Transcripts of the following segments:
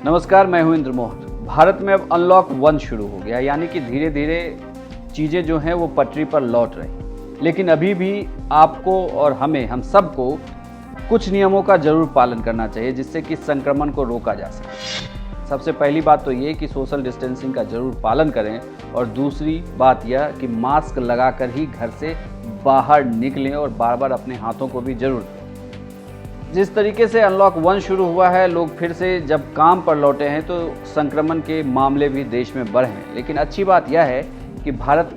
नमस्कार, मैं हूं इंद्र मोहन। भारत में अब अनलॉक 1 शुरू हो गया, यानी कि धीरे धीरे चीज़ें जो हैं वो पटरी पर लौट रही। लेकिन अभी भी आपको और हम सबको कुछ नियमों का जरूर पालन करना चाहिए, जिससे कि संक्रमण को रोका जा सके। सबसे पहली बात तो ये कि सोशल डिस्टेंसिंग का जरूर पालन करें, और दूसरी बात यह कि मास्क लगाकर ही घर से बाहर निकलें और बार बार अपने हाथों को भी जरूर धोएं। जिस तरीके से अनलॉक 1 शुरू हुआ है, लोग फिर से जब काम पर लौटे हैं तो संक्रमण के मामले भी देश में बढ़े हैं। लेकिन अच्छी बात यह है कि भारत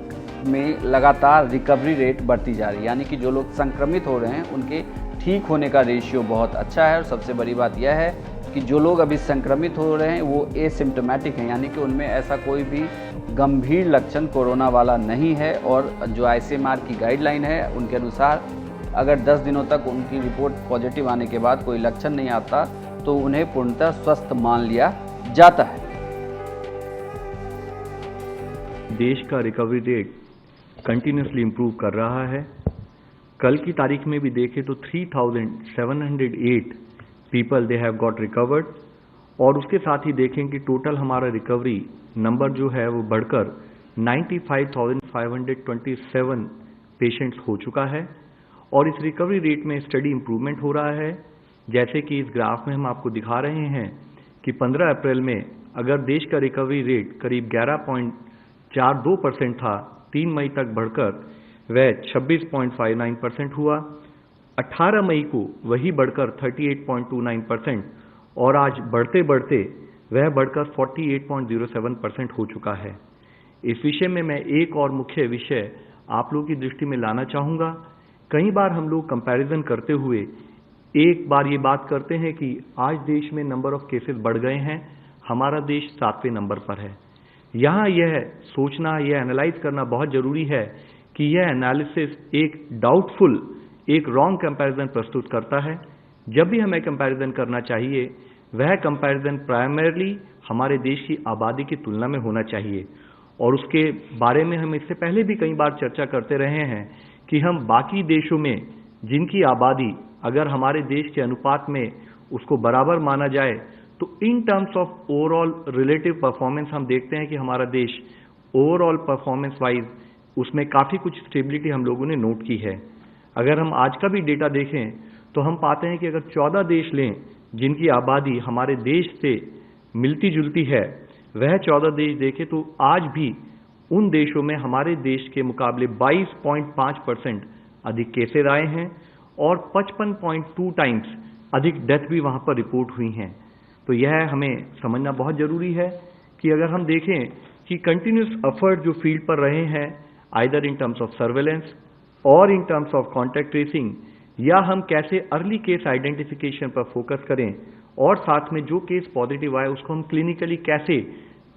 में लगातार रिकवरी रेट बढ़ती जा रही है, यानी कि जो लोग संक्रमित हो रहे हैं उनके ठीक होने का रेशियो बहुत अच्छा है। और सबसे बड़ी बात यह है कि जो लोग अभी संक्रमित हो रहे हैं वो एसिम्प्टोमेटिक हैं, यानी कि उनमें ऐसा कोई भी गंभीर लक्षण कोरोना वाला नहीं है। और जो आईसीएमआर की गाइडलाइन है उनके अनुसार अगर 10 दिनों तक उनकी रिपोर्ट पॉजिटिव आने के बाद कोई लक्षण नहीं आता तो उन्हें पूर्णतः स्वस्थ मान लिया जाता है। देश का रिकवरी रेट कंटिन्यूसली इम्प्रूव कर रहा है। कल की तारीख में भी देखें तो 3,708 people they have got recovered, और उसके साथ ही देखें कि टोटल हमारा रिकवरी नंबर जो है वो बढ़कर 95,527 पेशेंट्स हो चुका है। और इस रिकवरी रेट में स्टडी इम्प्रूवमेंट हो रहा है। जैसे कि इस ग्राफ में हम आपको दिखा रहे हैं कि 15 अप्रैल में अगर देश का रिकवरी रेट करीब 11.42% था, 3 मई तक बढ़कर वह 26.59% हुआ। 18 मई को वही बढ़कर 38.29%, और आज बढ़ते बढ़ते वह बढ़कर 48.07% हो चुका है। इस विषय में मैं एक और मुख्य विषय आप लोगों की दृष्टि में लाना चाहूँगा। कई बार हम लोग कंपैरिजन करते हुए एक बार ये बात करते हैं कि आज देश में नंबर ऑफ केसेस बढ़ गए हैं, हमारा देश 7वें नंबर पर है। यहाँ यह सोचना, यह एनालाइज करना बहुत जरूरी है कि यह एनालिसिस एक डाउटफुल, एक रॉन्ग कंपैरिजन प्रस्तुत करता है। जब भी हमें कंपैरिजन करना चाहिए वह कंपैरिजन प्राइमरली हमारे देश की आबादी की तुलना में होना चाहिए। और उसके बारे में हम इससे पहले भी कई बार चर्चा करते रहे हैं कि हम बाकी देशों में जिनकी आबादी अगर हमारे देश के अनुपात में उसको बराबर माना जाए तो इन terms of overall relative performance हम देखते हैं कि हमारा देश ओवरऑल परफॉर्मेंस वाइज उसमें काफ़ी कुछ स्टेबिलिटी हम लोगों ने नोट की है। अगर हम आज का भी डेटा देखें तो हम पाते हैं कि अगर 14 देश लें जिनकी आबादी हमारे देश से मिलती जुलती है, वह 14 देश देखें तो आज भी उन देशों में हमारे देश के मुकाबले 22.5% अधिक केसेस आए हैं और 55.2 टाइम्स अधिक डेथ भी वहां पर रिपोर्ट हुई हैं। तो यह हमें समझना बहुत जरूरी है कि अगर हम देखें कि कंटिन्यूस एफर्ट जो फील्ड पर रहे हैं, either in terms of surveillance और in terms of contact tracing, या हम कैसे अर्ली केस आइडेंटिफिकेशन पर फोकस करें, और साथ में जो केस पॉजिटिव आए उसको हम क्लिनिकली कैसे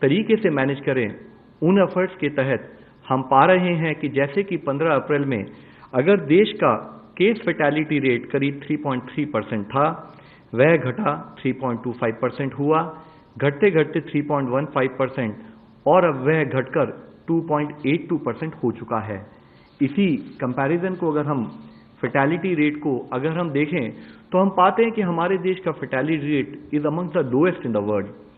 तरीके से मैनेज करें, उन एफर्ट्स के तहत हम पा रहे हैं कि जैसे कि 15 अप्रैल में अगर देश का केस फैटेलिटी रेट करीब 3.3% था, वह घटा 3.25% हुआ, घटते घटते 3.15%, और अब वह घटकर 2.82% हो चुका है। इसी कंपैरिजन को अगर हम फैटेलिटी रेट को अगर हम देखें तो हम पाते हैं कि हमारे देश का fatality rate is among the lowest in the world.